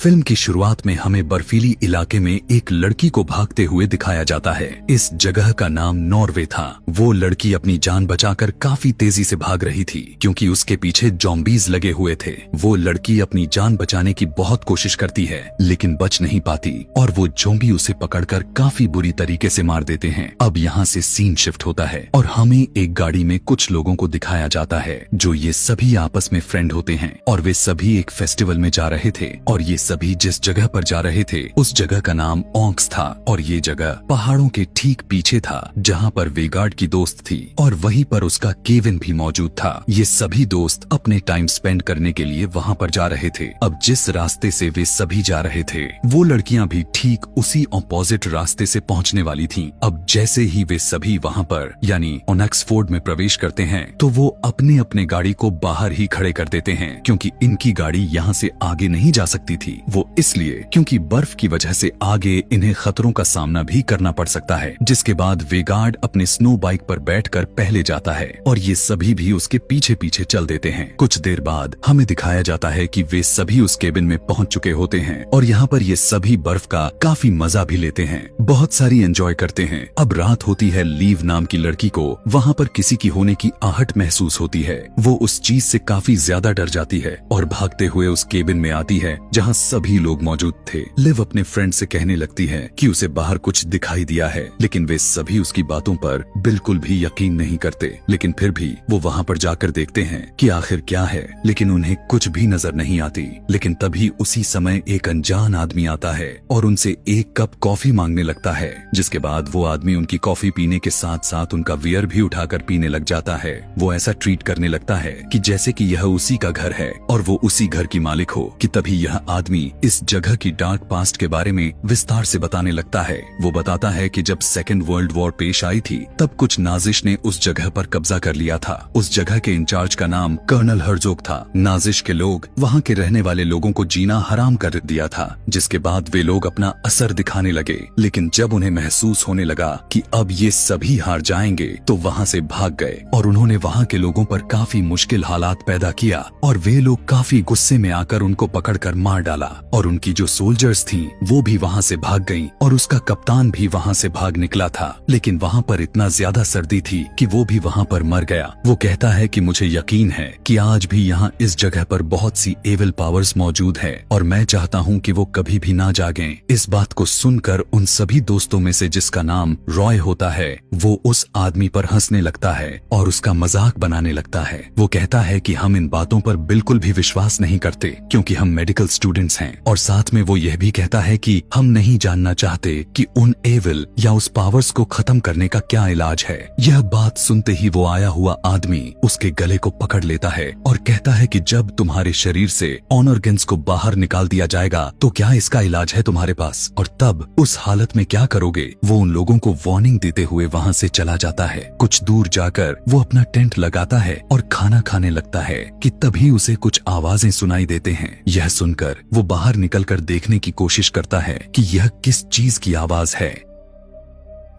Film की शुरुआत में हमें बर्फीली इलाके में एक लड़की को भागते हुए दिखाया जाता है। इस जगह का नाम नॉर्वे था। वो लड़की अपनी जान बचाकर काफी तेजी से भाग रही थी क्योंकि उसके पीछे ज़ॉम्बीज़ लगे हुए थे। वो लड़की अपनी जान बचाने की बहुत कोशिश करती है लेकिन बच नहीं पाती और वो ज़ॉम्बी उसे पकड़कर काफी बुरी तरीके से मार देते हैं। अब यहाँ से सीन शिफ्ट होता है और हमें एक गाड़ी में कुछ लोगों को दिखाया जाता है जो ये सभी आपस में फ्रेंड होते हैं और वे सभी एक फेस्टिवल में जा रहे थे और ये सभी जिस जगह पर जा रहे थे उस जगह का नाम ओंक्स था और ये जगह पहाड़ों के ठीक पीछे था जहाँ पर वेगार्ड की दोस्त थी और वहीं पर उसका केविन भी मौजूद था। ये सभी दोस्त अपने टाइम स्पेंड करने के लिए वहाँ पर जा रहे थे। अब जिस रास्ते से वे सभी जा रहे थे वो लड़कियां भी ठीक उसी ऑपोजिट रास्ते से पहुँचने वाली थीं। अब जैसे ही वे सभी वहाँ पर यानी ओनेक्सफोर्ड में प्रवेश करते हैं तो वो अपने अपने गाड़ी को बाहर ही खड़े कर देते हैं क्योंकि इनकी गाड़ी यहाँ से आगे नहीं जा सकती थी। वो इसलिए क्योंकि बर्फ की वजह से आगे इन्हें खतरों का सामना भी करना पड़ सकता है। जिसके बाद वेगार्ड अपने स्नो बाइक पर बैठकर पहले जाता है और ये सभी भी उसके पीछे पीछे चल देते हैं। कुछ देर बाद हमें दिखाया जाता है कि वे सभी उस केबिन में पहुंच चुके होते हैं और यहाँ पर ये सभी बर्फ का काफी मजा भी लेते हैं, बहुत सारी एंजॉय करते हैं। अब रात होती है। लीव नाम की लड़की को वहाँ पर किसी की होने की आहट महसूस होती है। वो उस चीज से काफी ज्यादा डर जाती है और भागते हुए उस केबिन में आती है जहाँ सभी लोग मौजूद थे। लिव अपने फ्रेंड से कहने लगती है कि उसे बाहर कुछ दिखाई दिया है लेकिन वे सभी उसकी बातों पर बिल्कुल भी यकीन नहीं करते। लेकिन फिर भी वो वहाँ पर जाकर देखते हैं कि आखिर क्या है लेकिन उन्हें कुछ भी नजर नहीं आती। लेकिन तभी उसी समय एक अनजान आदमी आता है और उनसे एक कप कॉफी मांगने लगता है। जिसके बाद वो आदमी उनकी कॉफी पीने के साथ साथ उनका बियर भी उठाकर पीने लग जाता है। वो ऐसा ट्रीट करने लगता है कि जैसे कि यह उसी का घर है और वो उसी घर की मालिक हो कि तभी यह आदमी इस जगह की डार्क पास्ट के बारे में विस्तार से बताने लगता है। वो बताता है कि जब सेकेंड वर्ल्ड वॉर पेश आई थी तब कुछ नाजिश ने उस जगह पर कब्जा कर लिया था। उस जगह के इंचार्ज का नाम कर्नल हर्जोग था। नाजिश के लोग वहाँ के रहने वाले लोगों को जीना हराम कर दिया था जिसके बाद वे लोग अपना असर दिखाने लगे। लेकिन जब उन्हें महसूस होने लगा कि अब ये सभी हार जाएंगे तो वहाँ से भाग गए और उन्होंने वहाँ के लोगों पर काफी मुश्किल हालात पैदा किया और वे लोग काफी गुस्से में आकर उनको पकड़कर मार डाला और उनकी जो सोल्जर्स थीं वो भी वहाँ से भाग गईं और उसका कप्तान भी वहाँ से भाग निकला था। लेकिन वहाँ पर इतना ज्यादा सर्दी थी कि वो भी वहाँ पर मर गया। वो कहता है कि मुझे यकीन है कि आज भी यहाँ इस जगह पर बहुत सी एविल पावर्स मौजूद है और मैं चाहता हूँ कि वो कभी भी ना जागें। इस बात को सुनकर उन सभी दोस्तों में से जिसका नाम रॉय होता है वो उस आदमी पर हंसने लगता है और उसका मजाक बनाने लगता है। वो कहता है कि हम इन बातों पर बिल्कुल भी विश्वास नहीं करते क्योंकि हम मेडिकल स्टूडेंट्स हैं और साथ में वो यह भी कहता है कि हम नहीं जानना चाहते कि उन एविल या उस पावर्स को खत्म करने का क्या इलाज है। यह बात सुनते ही वो आया हुआ आदमी उसके गले को पकड़ लेता है और कहता है कि जब तुम्हारे शरीर से ऑर्गन्स को बाहर निकाल दिया जाएगा तो क्या इसका इलाज है तुम्हारे पास और तब उस हालत में क्या करोगे। वो उन लोगों को वार्निंग देते हुए वहाँ से चला जाता है। कुछ दूर जाकर वो अपना टेंट लगाता है और खाना खाने लगता है कि तभी उसे कुछ आवाजें सुनाई देते हैं। यह सुनकर वो बाहर निकलकर देखने की कोशिश करता है कि यह किस चीज की आवाज है।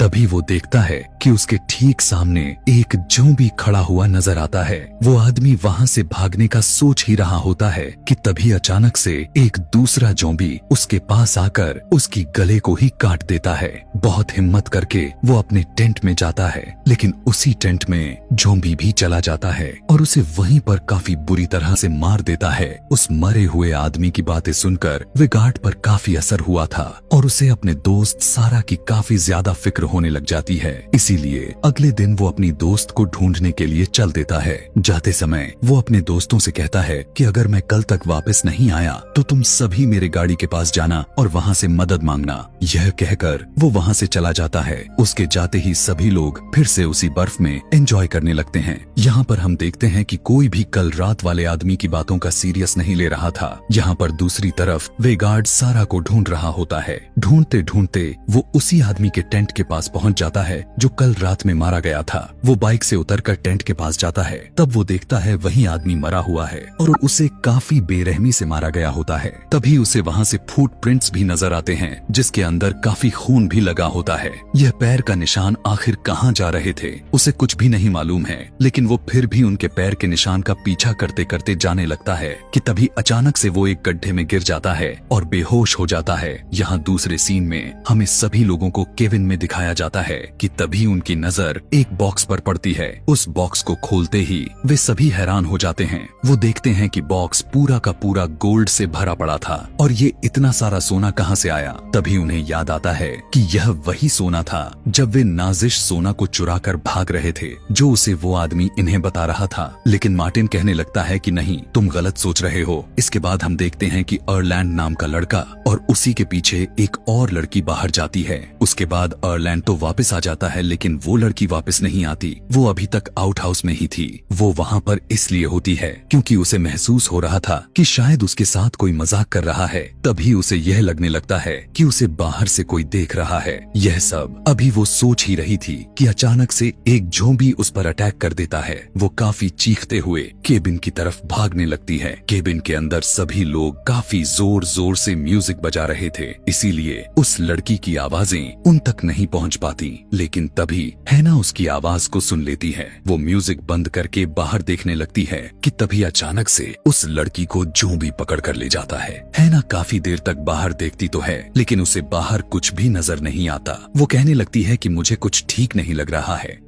तभी वो देखता है कि उसके ठीक सामने एक ज़ॉम्बी खड़ा हुआ नजर आता है। वो आदमी वहाँ से भागने का सोच ही रहा होता है कि तभी अचानक से एक दूसरा ज़ॉम्बी उसके पास आकर उसकी गले को ही काट देता है। बहुत हिम्मत करके वो अपने टेंट में जाता है लेकिन उसी टेंट में ज़ॉम्बी भी चला जाता है और उसे वहीं पर काफी बुरी तरह से मार देता है। उस मरे हुए आदमी की बातें सुनकर वेगार्ड पर काफी असर हुआ था और उसे अपने दोस्त सारा की काफी ज्यादा फिक्र होने लग जाती है। इसीलिए अगले दिन वो अपनी दोस्त को ढूंढने के लिए चल देता है। जाते समय वो अपने दोस्तों से कहता है कि अगर मैं कल तक वापस नहीं आया तो तुम सभी मेरे गाड़ी के पास जाना और वहाँ से मदद मांगना। यह कहकर वो वहाँ से चला जाता है। उसके जाते ही सभी लोग फिर से उसी बर्फ में एंजॉय करने लगते हैं। यहाँ पर हम देखते हैं कि कोई भी कल रात वाले आदमी की बातों का सीरियस नहीं ले रहा था। यहाँ पर दूसरी तरफ वेगार्ड सारा को ढूंढ रहा होता है। ढूंढते ढूंढते वो उसी आदमी के टेंट के पास पहुंच जाता है जो कल रात में मारा गया था। वो बाइक से उतरकर टेंट के पास जाता है, तब वो देखता है वही आदमी मरा हुआ है और उसे काफी बेरहमी से मारा गया होता है। तभी उसे वहाँ से फुटप्रिंट्स भी नजर आते हैं, जिसके अंदर काफी खून भी लगा होता है। यह पैर का निशान आखिर कहाँ जा रहे थे उसे कुछ भी नहीं मालूम है, लेकिन वो फिर भी उनके पैर के निशान का पीछा करते करते जाने लगता है कि तभी अचानक से वो एक गड्ढे में गिर जाता है और बेहोश हो जाता है। यहाँ दूसरे सीन में हमें सभी लोगों को केविन में दिखाया जाता है कि तभी उनकी नजर एक बॉक्स पर पड़ती है। उस बॉक्स को खोलते ही वे सभी हैरान हो जाते हैं। वो देखते हैं कि बॉक्स पूरा का पूरा गोल्ड से भरा पड़ा था और ये इतना सारा सोना कहाँ से आया। तभी उन्हें याद आता है कि यह वही सोना था जब वे नाजिश सोना को चुरा कर भाग रहे थे, जो उसे वो आदमी इन्हें बता रहा था। लेकिन मार्टिन कहने लगता है कि नहीं, तुम गलत सोच रहे हो। इसके बाद हम देखते हैं कि अर्लैंड नाम का लड़का और उसी के पीछे एक और लड़की बाहर जाती है। उसके बाद अर्लैंड तो वापस आ जाता है, लेकिन वो लड़की वापस नहीं आती। वो अभी तक आउट हाउस में ही थी। वो वहाँ पर इसलिए होती है क्योंकि उसे महसूस हो रहा था कि शायद उसके साथ कोई मजाक कर रहा है। तभी उसे यह लगने लगता है कि उसे बाहर से कोई देख रहा है। यह सब अभी वो सोच ही रही थी कि अचानक से एक ज़ॉम्बी उस पर अटैक कर देता है। वो काफी चीखते हुए केबिन की तरफ भागने लगती है। केबिन के अंदर सभी लोग काफी जोर जोर से म्यूजिक बजा रहे थे, इसीलिए उस लड़की की आवाजें उन तक नहीं पहुंच पाती। लेकिन तभी हैना उसकी आवाज को सुन लेती है। वो म्यूजिक बंद करके बाहर देखने लगती है कि तभी अचानक से उस लड़की को ज़ॉम्बी पकड़ कर ले जाता है। हैना काफी देर तक बाहर देखती तो है, लेकिन उसे बाहर कुछ भी नजर नहीं आता। वो कहने लगती है कि मुझे कुछ ठीक नहीं लग रहा है।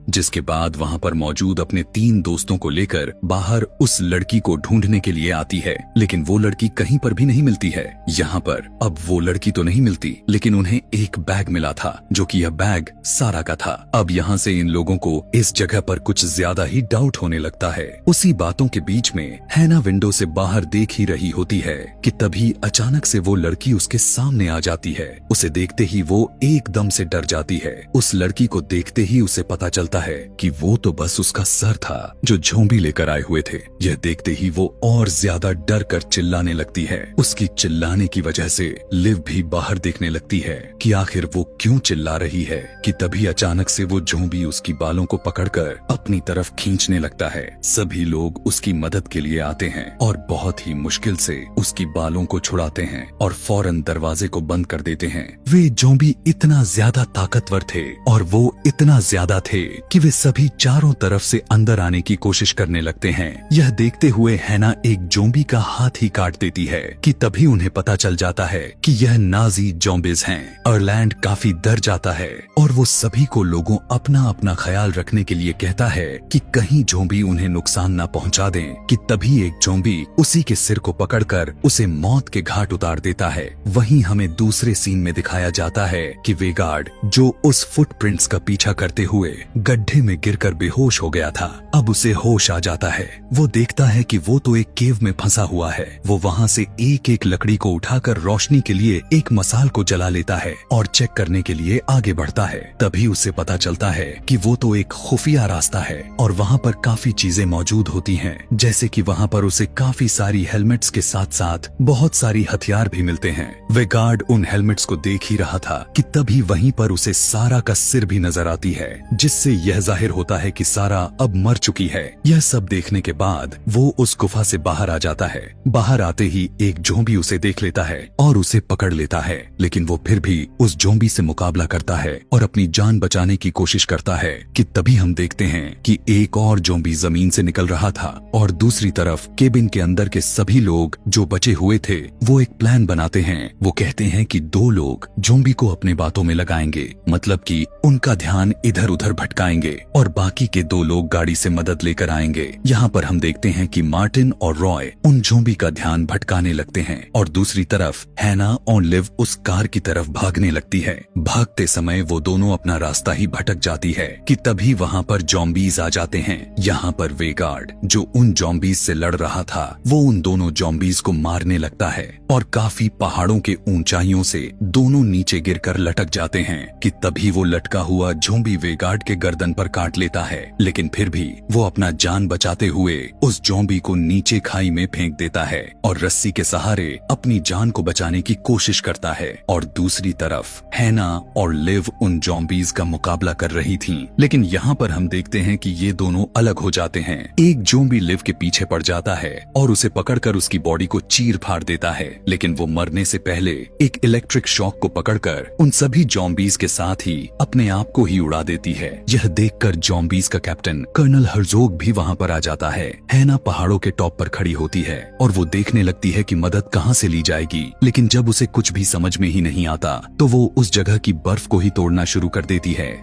जिसके बाद वहाँ पर मौजूद अपने 3 दोस्तों को लेकर बाहर उस लड़की को ढूंढने के लिए आती है, लेकिन वो लड़की कहीं पर भी नहीं मिलती है। यहाँ पर अब वो लड़की तो नहीं मिलती, लेकिन उन्हें एक बैग मिला था, जो कि यह बैग सारा का था। अब यहाँ से इन लोगों को इस जगह पर कुछ ज्यादा ही डाउट होने लगता है। उसी बातों के बीच में हैना विंडो से बाहर देख ही रही होती है कि तभी अचानक से वो लड़की उसके सामने आ जाती है। उसे देखते ही वो एकदम से डर जाती है। उस लड़की को देखते ही उसे पता चलता है कि वो तो बस उसका सर था जो ज़ॉम्बी लेकर आए हुए थे। यह देखते ही वो और ज्यादा डर कर चिल्लाने लगती है। उसकी चिल्लाने की वजह से लिव भी बाहर देखने लगती है कि आखिर वो क्यों चिल्ला रही है। कि तभी अचानक से वो ज़ॉम्बी उसकी बालों को पकड़कर अपनी तरफ खींचने लगता है। सभी लोग उसकी मदद के लिए आते हैं और बहुत ही मुश्किल से उसकी बालों को छुड़ाते हैं और फौरन दरवाजे को बंद कर देते हैं। वे ज़ॉम्बी इतना ज्यादा ताकतवर थे और वो इतना ज्यादा थे कि वे सभी चारों तरफ से अंदर आने की कोशिश करने लगते हैं। यह देखते हुए हैना एक ज़ॉम्बी का हाथ ही काट देती है कि तभी उन्हें पता चल जाता है कि यह नाजी ज़ॉम्बीज हैं। अर्लैंड काफी डर जाता है और वो सभी को लोगों अपना अपना ख्याल रखने के लिए कहता है कि कहीं ज़ॉम्बी उन्हें नुकसान न पहुंचा दें। कि तभी एक ज़ॉम्बी उसी के सिर को पकड़कर उसे मौत के घाट उतार देता है। वहीं हमें दूसरे सीन में दिखाया जाता है कि वेगार्ड, जो उस फुटप्रिंट्स का पीछा करते हुए गड्ढे में गिरकर बेहोश हो गया था, अब उसे होश आ जाता है। वो देखता है कि वो तो एक केव में फंसा हुआ है। वो वहाँ से एक एक लकड़ी को उठाकर रोशनी के लिए एक मसाल को जला लेता है और चेक करने के लिए आगे बढ़ता है। तभी उसे पता चलता है कि वो तो एक खुफिया रास्ता है और वहाँ पर काफी चीजें मौजूद होती हैं, जैसे कि वहाँ पर उसे काफी सारी हेलमेट्स के साथ साथ बहुत सारी हथियार भी मिलते हैं। वेगार्ड उन हेलमेट्स को देख ही रहा था कि तभी वहीं पर उसे सारा का सिर भी नजर आती है, जिससे यह जाहिर होता है कि सारा अब मर चुकी है। यह सब देखने के बाद वो उस गुफा से बाहर आ जाता है। बाहर आते ही एक ज़ॉम्बी उसे देख लेता है और उसे पकड़ लेता है, लेकिन वो फिर भी उस ज़ॉम्बी से मुकाबला करता है और अपनी जान बचाने की कोशिश करता है। कि तभी हम देखते हैं कि एक और ज़ॉम्बी जमीन से निकल रहा था और दूसरी तरफ केबिन के अंदर के सभी लोग जो बचे हुए थे वो एक प्लान बनाते हैं। वो कहते हैं कि 2 लोग ज़ॉम्बी को अपने बातों में लगाएंगे, मतलब कि उनका ध्यान इधर उधर भटकाएंगे और बाकी के 2 लोग गाड़ी से मदद लेकर आएंगे। यहाँ पर हम देखते हैं कि मार्टिन और रॉय उन ज़ॉम्बी का ध्यान भटकाने लगते हैं और दूसरी तरफ हैना और लिव उस कार की तरफ भागने लगती है। भागते समय वो दोनों अपना रास्ता ही भटक जाती है कि तभी वहाँ पर ज़ॉम्बीज आ जाते हैं। यहाँ पर वेगार्ड, जो उन ज़ॉम्बीज से लड़ रहा था, वो उन दोनों ज़ॉम्बीज को मारने लगता है और काफी पहाड़ों के ऊंचाइयों से दोनों नीचे गिरकर लटक जाते हैं। कि तभी वो लटका हुआ ज़ॉम्बी वेगार्ड के गर्दन गर्दन पर काट लेता है, लेकिन फिर भी वो अपना जान बचाते हुए उस ज़ॉम्बी को नीचे खाई में फेंक देता है और रस्सी के सहारे अपनी जान को बचाने की कोशिश करता है। और दूसरी तरफ हैना और लिव उन ज़ॉम्बीज का मुकाबला कर रही थीं। लेकिन यहाँ पर हम देखते हैं कि ये दोनों अलग हो जाते हैं। एक ज़ॉम्बी लिव के पीछे पड़ जाता है और उसे पकड़कर उसकी बॉडी को चीर फाड़ देता है, लेकिन वो मरने से पहले एक इलेक्ट्रिक शॉक को पकड़कर उन सभी ज़ॉम्बीज के साथ ही अपने आप को ही उड़ा देती है। यह देखकर ज़ॉम्बीज का कैप्टन कर्नल हर्ज़ोग भी वहाँ पर आ जाता है। हैना पहाड़ों के टॉप पर खड़ी होती है और वो देखने लगती है कि मदद कहाँ से ली जाएगी, लेकिन जब उसे कुछ भी समझ में ही नहीं आता तो वो उस जगह की बर्फ को ही तोड़ना शुरू कर देती है।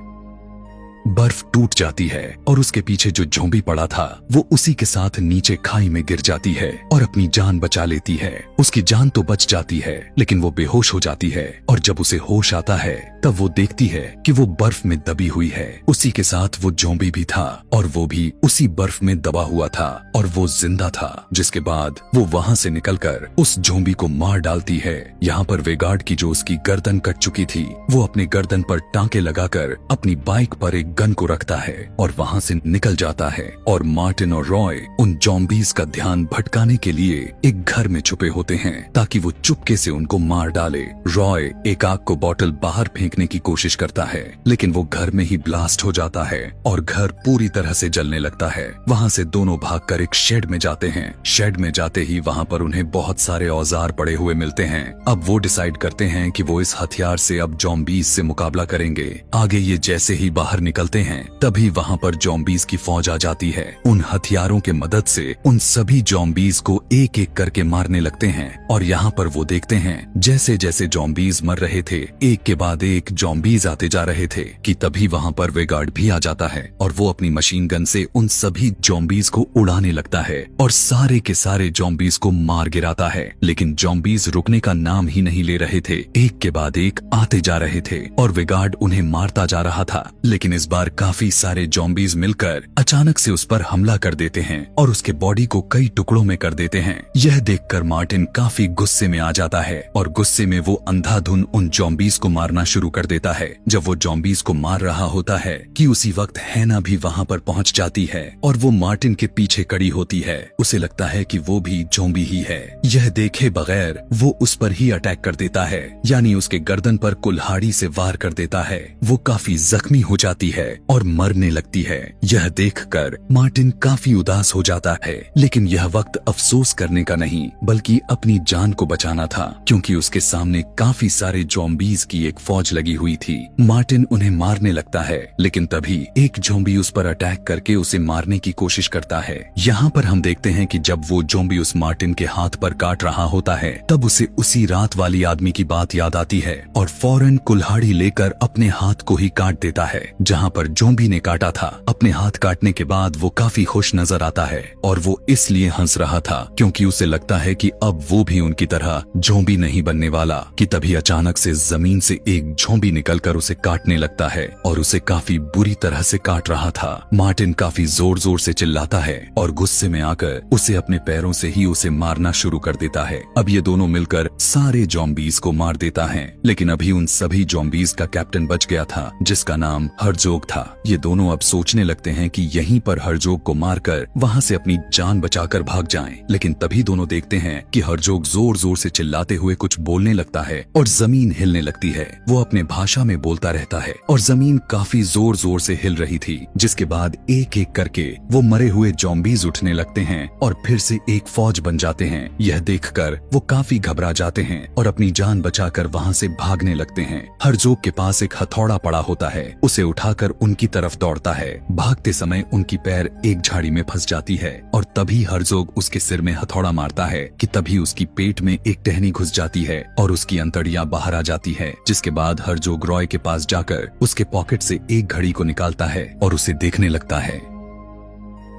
बर्फ टूट जाती है और उसके पीछे जो ज़ॉम्बी पड़ा था वो उसी के साथ नीचे खाई में गिर जाती है और अपनी जान बचा लेती है। उसकी जान तो बच जाती है, लेकिन वो बेहोश हो जाती है और जब उसे होश आता है तब वो देखती है कि वो बर्फ में दबी हुई है। उसी के साथ वो ज़ॉम्बी भी था और वो भी उसी बर्फ में दबा हुआ था और वो जिंदा था। जिसके बाद वो वहाँ से निकलकर उस ज़ॉम्बी को मार डालती है। यहाँ पर वेगार्ड की जो उसकी गर्दन कट चुकी थी वो अपने गर्दन पर टांके लगाकर अपनी बाइक पर एक गन को रखता है और वहाँ से निकल जाता है। और मार्टिन और रॉय उन ज़ॉम्बीज का ध्यान भटकाने के लिए एक घर में छुपे होते हैं ताकि वो चुपके से उनको मार डाले। रॉय एक आग को बॉटल बाहर फेंकने की कोशिश करता है, लेकिन वो घर में ही ब्लास्ट हो जाता है और घर पूरी तरह से जलने लगता है। वहाँ से दोनों भागकर एक शेड में जाते हैं। शेड में जाते ही वहाँ पर उन्हें बहुत सारे औजार पड़े हुए मिलते हैं। अब वो डिसाइड करते हैं कि वो इस हथियार से अब ज़ॉम्बीज से मुकाबला करेंगे। आगे ये जैसे ही बाहर निकलते हैं तभी वहाँ पर ज़ॉम्बीज की फौज आ जाती है। उन हथियारों के मदद से उन सभी ज़ॉम्बीज को एक एक करके मारने लगते हैं और यहाँ पर वो देखते हैं जैसे जैसे ज़ॉम्बीज मर रहे थे एक के बाद एक ज़ॉम्बीज आते जा रहे थे कि तभी वहाँ पर वेगार्ड भी आ जाता है और वो अपनी मशीन गन से उन सभी ज़ॉम्बीज को उड़ाने लगता है और सारे के सारे ज़ॉम्बीज को मार गिराता है। लेकिन ज़ॉम्बीज रुकने का नाम ही नहीं ले रहे थे, एक के बाद एक आते जा रहे थे और वेगार्ड उन्हें मारता जा रहा था। लेकिन इस बार काफी सारे ज़ॉम्बीज मिलकर अचानक से उस पर हमला कर देते हैं और उसके बॉडी को कई टुकड़ों में कर देते हैं। यह देखकर मार्टिन काफी गुस्से में आ जाता है और गुस्से में वो अंधाधुन उन ज़ॉम्बीज को मारना शुरू कर देता है। जब वो ज़ॉम्बीज को मार रहा होता है कि उसी वक्त हैना भी वहाँ पर पहुँच जाती है और वो मार्टिन के पीछे खड़ी होती है। उसे लगता है कि वो भी ज़ॉम्बी ही है। यह देखे बगैर वो उस पर ही अटैक कर देता है, यानी उसके गर्दन पर कुल्हाड़ी से वार कर देता है। वो काफी जख्मी हो जाती है और मरने लगती है। यह देखकर मार्टिन काफी उदास हो जाता है, लेकिन यह वक्त अफसोस करने का नहीं बल्कि अपनी जान को बचाना था, क्योंकि उसके सामने काफी सारे ज़ॉम्बीज की एक फौज लगी हुई थी। मार्टिन उन्हें मारने लगता है, लेकिन तभी एक ज़ॉम्बी उस पर अटैक करके उसे मारने की कोशिश करता है। यहाँ पर हम देखते हैं कि जब वो ज़ॉम्बी उस मार्टिन के हाथ पर काट रहा होता है तब उसे उसी रात वाली आदमी की बात याद आती है और फौरन कुल्हाड़ी लेकर अपने हाथ को ही काट देता है जहाँ पर ज़ॉम्बी ने काटा था। अपने हाथ काटने के बाद वो काफी खुश नजर आता है और वो इसलिए हंस रहा था क्योंकि उसे लगता है कि अब वो भी उनकी तरह ज़ॉम्बी नहीं बनने वाला। कि तभी अचानक से जमीन से एक ज़ॉम्बी निकलकर उसे काटने लगता है और उसे काफी बुरी तरह से काट रहा था। मार्टिन काफी जोर जोर से चिल्लाता है और गुस्से में आकर उसे अपने पैरों से ही उसे मारना शुरू कर देता है। अब ये दोनों मिलकर सारे ज़ॉम्बीज को मार देता है, लेकिन अभी उन सभी ज़ॉम्बीज का कैप्टन बच गया था जिसका नाम हर्ज़ोग था। ये दोनों अब सोचने लगते हैं कि यहीं पर हर्ज़ोग को मारकर वहाँ से अपनी जान बचाकर भाग जाएं। लेकिन तभी दोनों देखते हैं कि हर्ज़ोग जोर जोर से चिल्लाते हुए कुछ बोलने लगता है और जमीन हिलने लगती है। वो अपने भाषा में बोलता रहता है और जमीन काफी जोर जोर से हिल रही थी, जिसके बाद एक एक करके वो मरे हुए ज़ॉम्बीज उठने लगते हैं और फिर से एक फौज बन जाते हैं। यह देखकर वो काफी घबरा जाते हैं और अपनी जान बचाकर वहाँ से भागने लगते हैं। हर्ज़ोग के पास एक हथौड़ा पड़ा होता है, उसे उठाकर उनकी तरफ दौड़ता है। भागते समय उनकी पैर एक झाड़ी में फंस जाती है और तभी हर्ज़ोग उसके सिर में हथौड़ा मारता है कि तभी उसकी पेट में एक टहनी घुस जाती है और उसकी अंतड़ियां बाहर आ जाती है। जिसके बाद हर्ज़ोग रॉय के पास जाकर उसके पॉकेट से एक घड़ी को निकालता है और उसे देखने लगता है।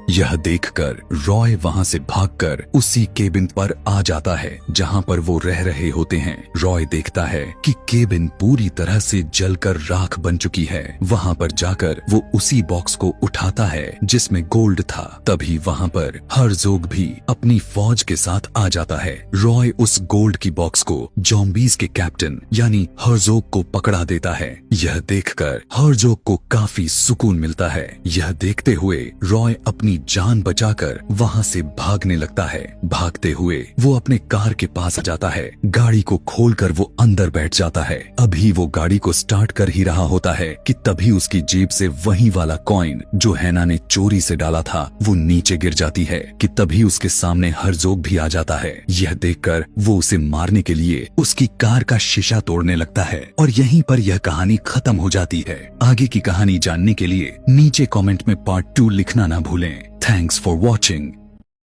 यह देखकर रॉय वहां से भागकर उसी केबिन पर आ जाता है जहां पर वो रह रहे होते हैं। रॉय देखता है कि केबिन पूरी तरह से जलकर राख बन चुकी है। वहां पर जाकर वो उसी बॉक्स को उठाता है जिसमें गोल्ड था। तभी वहां पर हर्जोग भी अपनी फौज के साथ आ जाता है। रॉय उस गोल्ड की बॉक्स को ज़ॉम्बीज़ के कैप्टन यानी हर्जोग को पकड़ा देता है। यह देखकर हर्जोग को काफी सुकून मिलता है। यह देखते हुए रॉय अपनी जान बचाकर वहां से भागने लगता है। भागते हुए वो अपने कार के पास जाता है। गाड़ी को खोलकर वो अंदर बैठ जाता है। अभी वो गाड़ी को स्टार्ट कर ही रहा होता है कि तभी उसकी जेब से वही वाला कॉइन जो हैना ने चोरी से डाला था वो नीचे गिर जाती है कि तभी उसके सामने हर्जोग भी आ जाता है। यह देखकर वो उसे मारने के लिए उसकी कार का शीशा तोड़ने लगता है और यहीं पर यह कहानी खत्म हो जाती है। आगे की कहानी जानने के लिए नीचे कमेंट में पार्ट 2 लिखना ना भूलें। Thanks for watching.